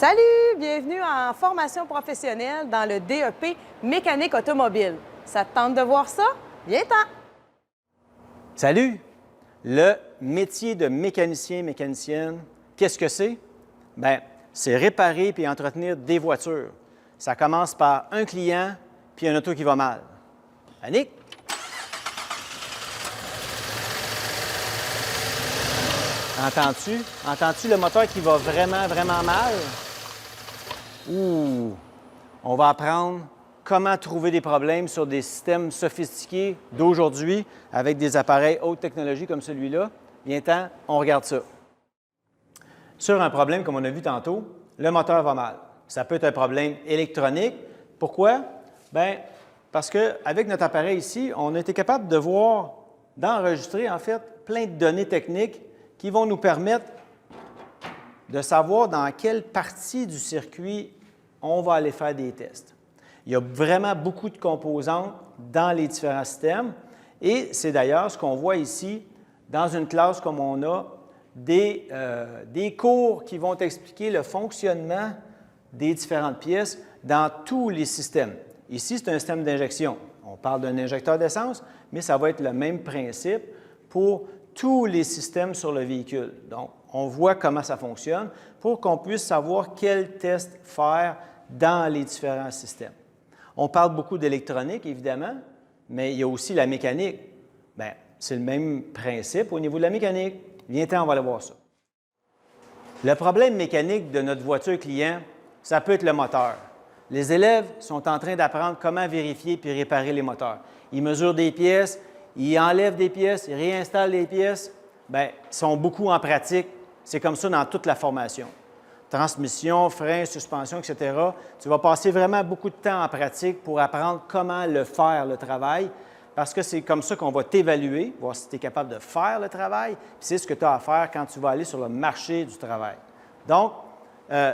Salut! Bienvenue en formation professionnelle dans le DEP mécanique automobile. Ça te tente de voir ça? Viens-t'en! Salut! Le métier de mécanicienne, qu'est-ce que c'est? Bien, c'est réparer puis entretenir des voitures. Ça commence par un client puis un auto qui va mal. Annick? Entends-tu? Entends-tu le moteur qui va vraiment mal? Ouh! On va apprendre comment trouver des problèmes sur des systèmes sophistiqués d'aujourd'hui avec des appareils haute technologie comme celui-là. Viens-t'en, on regarde ça. Sur un problème, comme on a vu tantôt, le moteur va mal. Ça peut être un problème électronique. Pourquoi? Bien, parce qu'avec notre appareil ici, on a été capable de voir, d'enregistrer en fait plein de données techniques qui vont nous permettre de savoir dans quelle partie du circuit on va aller faire des tests. Il y a vraiment beaucoup de composantes dans les différents systèmes et c'est d'ailleurs ce qu'on voit ici dans une classe comme on a des cours qui vont expliquer le fonctionnement des différentes pièces dans tous les systèmes. Ici, c'est un système d'injection. On parle d'un injecteur d'essence, mais ça va être le même principe pour tous les systèmes sur le véhicule. Donc, on voit comment ça fonctionne pour qu'on puisse savoir quel test faire dans les différents systèmes. On parle beaucoup d'électronique, évidemment, mais il y a aussi la mécanique. Bien, c'est le même principe au niveau de la mécanique. Viens-t'en, on va aller voir ça. Le problème mécanique de notre voiture client, ça peut être le moteur. Les élèves sont en train d'apprendre comment vérifier puis réparer les moteurs. Ils mesurent des pièces, ils enlèvent des pièces, ils réinstallent les pièces. Bien, ils sont beaucoup en pratique. C'est comme ça dans toute la formation. Transmission, frein, suspension, etc. Tu vas passer vraiment beaucoup de temps en pratique pour apprendre comment le faire, le travail, parce que c'est comme ça qu'on va t'évaluer, voir si tu es capable de faire le travail, puis c'est ce que tu as à faire quand tu vas aller sur le marché du travail. Donc,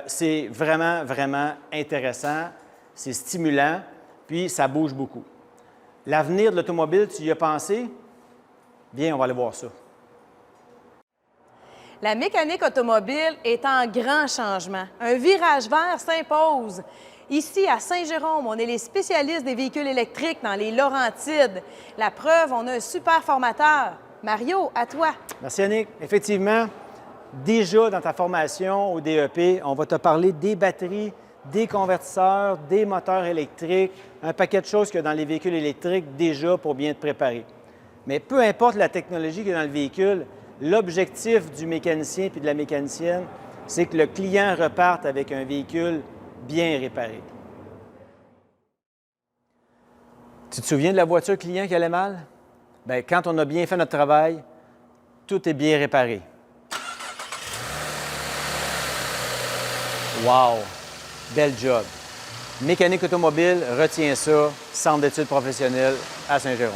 c'est vraiment intéressant, c'est stimulant, puis ça bouge beaucoup. L'avenir de l'automobile, tu y as pensé? Viens, on va aller voir ça. La mécanique automobile est en grand changement. Un virage vert s'impose. Ici, à Saint-Jérôme, on est les spécialistes des véhicules électriques dans les Laurentides. La preuve, on a un super formateur. Mario, à toi. Merci, Annick. Effectivement, déjà dans ta formation au DEP, on va te parler des batteries, des convertisseurs, des moteurs électriques, un paquet de choses qu'il y a dans les véhicules électriques déjà pour bien te préparer. Mais peu importe la technologie qui est dans le véhicule, l'objectif du mécanicien et de la mécanicienne, c'est que le client reparte avec un véhicule bien réparé. Tu te souviens de la voiture client qui allait mal? Bien, quand on a bien fait notre travail, tout est bien réparé. Wow! Bel job! Mécanique automobile, retiens ça, Centre d'études professionnelles à Saint-Jérôme.